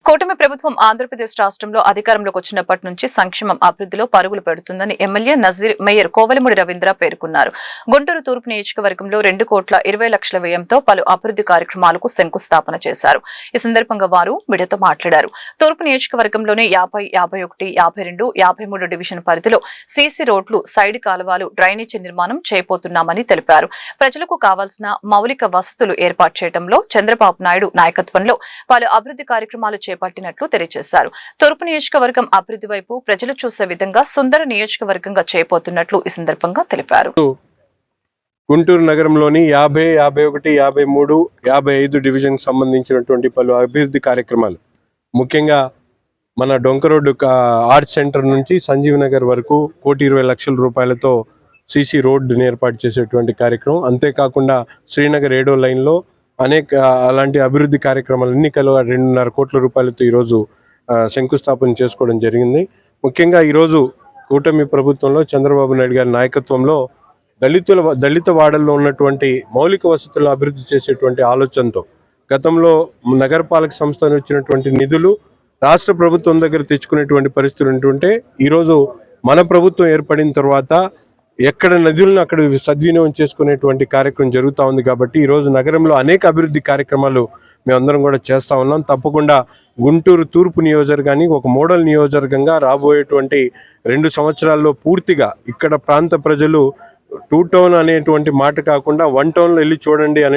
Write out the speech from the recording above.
కూటమి ప్రభుత్వం ఆంధ్రప్రదేశ్ రాష్ట్రంలో అధికారంలోకి వచ్చినప్పటి నుంచి సంక్షేమం అభివృద్ధిలో పరుగులు పెడుతుందని ఎమ్మెల్యే నజీర్ మేయర్ కోవెలమూడి రవీంద్ర పేర్కొన్నారు. గుంటూరు తూర్పు నియోజకవర్గంలో 2,20,00,000 వ్యయంతో పలు అభివృద్ధి కార్యక్రమాలకు శంకుస్థాపన చేశారు. ఈ సందర్భంగా వారు మీడియాతో మాట్లాడారు. తూర్పు నియోజకవర్గంలోని 50, 51, 52, 53 డివిజన్ పరిధిలో సీసీ రోడ్లు, సైడ్ కాలువలు, డ్రైనేజీ నిర్మాణం చేయబోతున్నామని తెలిపారు. ప్రజలకు కావాల్సిన మౌలిక వసతులు ఏర్పాటు చేయడంలో చంద్రబాబు నాయుడు నాయకత్వంలో పలు అభివృద్ధి కార్యక్రమాలు చేపట్టినట్లు తెలియజేశారు. తూర్పు నియోజకవర్గం అభివృద్ధి వైపు ప్రజలు చూసే విధంగా సుందర నియోజకవర్గంగా చేయబోతున్నట్లు ఈ సందర్భంగా తెలిపారు. గుంటూరు నగరంలోని 50, 51, 53, 55 డివిజన్ సంబంధించినటువంటి పలు అభివృద్ధి కార్యక్రమాలు, ముఖ్యంగా మన డొంక రోడ్డు ఆర్ట్స్ సెంటర్ నుంచి సంజీవ్ నగర్ వరకు 1,20,00,000 రూపాయలతో సీసీ రోడ్డుని ఏర్పాటు చేసేటువంటి కార్యక్రమం. అంతేకాకుండా శ్రీనగర్ 7వ లైన్లో అనేక అలాంటి అభివృద్ధి కార్యక్రమాలు ఎన్నికలు 2.5 కోట్ల రూపాయలతో ఈరోజు శంకుస్థాపన చేసుకోవడం జరిగింది. ముఖ్యంగా ఈరోజు కూటమి ప్రభుత్వంలో చంద్రబాబు నాయుడు గారి నాయకత్వంలో దళిత వాడల్లో ఉన్నటువంటి మౌలిక వసతులను అభివృద్ధి చేసేటువంటి ఆలోచనతో గతంలో నగరపాలక సంస్థ వచ్చినటువంటి నిధులు రాష్ట్ర ప్రభుత్వం దగ్గర తెచ్చుకునేటువంటి పరిస్థితులు ఉంటుంటే ఈరోజు మన ప్రభుత్వం ఏర్పడిన తర్వాత ఎక్కడ నిధులను అక్కడ సద్వినియోగం చేసుకునేటువంటి కార్యక్రమం జరుగుతూ ఉంది. కాబట్టి ఈరోజు నగరంలో అనేక అభివృద్ధి కార్యక్రమాలు మేమందరం కూడా చేస్తూ ఉన్నాం. తప్పకుండా గుంటూరు తూర్పు నియోజకవర్గాన్ని ఒక మోడల్ నియోజకవర్గంగా రాబోయేటువంటి 2 సంవత్సరాల్లో పూర్తిగా ఇక్కడ ప్రాంత ప్రజలు 2 టౌన్ అనేటువంటి మాట కాకుండా 1 టౌన్లో వెళ్ళి చూడండి అనే